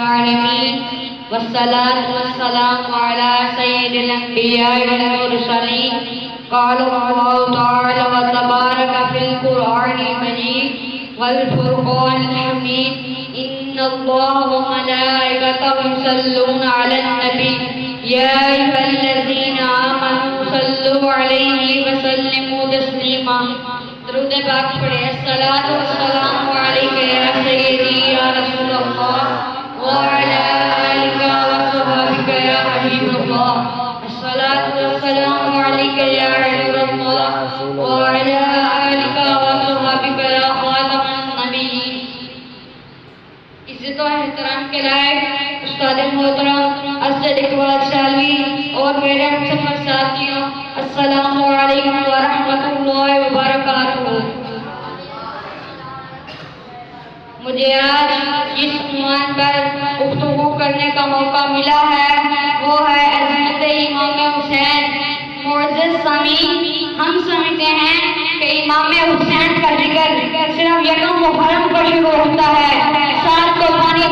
आलमीन वस्सलातु वस्सलामु अला सय्यिदिल अंबिया वल मुरसलीन क़ाल अल्लाहु तआला व तबारक फिल कुरआनिल मजीद वल फुरक़ानिल हमीद इन्नल्लाह व मलाइकतहु युसल्लूना अलन नबी या अय्युहल्लज़ीना आमनू सल्लु अलैहि व सल्लिमू तस्लीमा। दुरूद पाक पढ़े। अस्सलातु वस्सलामु अलैका या सय्यदी या रसूलल्लाह व अला आलिका व सहाबिका या हबीबल्लाह। अस्सलातु वस्सलामु अलैका या हबीबल्लाह व अला आलिका व सहाबिका या खातमन नबिय्यीन। इज्जत और एहतराम के लायक उस्ताद मोहतरम असद इकबाल सालवी और मेरे हमसफर साथियों, अस्सलामु अलैकुम व रहमतुल्लाहि व बरकातुहू। मुझे आज जिस उन्वान पर गुफ्तगू करने का मौका मिला है वो है अज़मत इमाम हुसैन। मुअज़्ज़ज़ सामीन, हम समझते हैं कि इमाम हुसैन का जिक्र सिर्फ यकम मुहर्रम को शुरू होता है, सात को पानी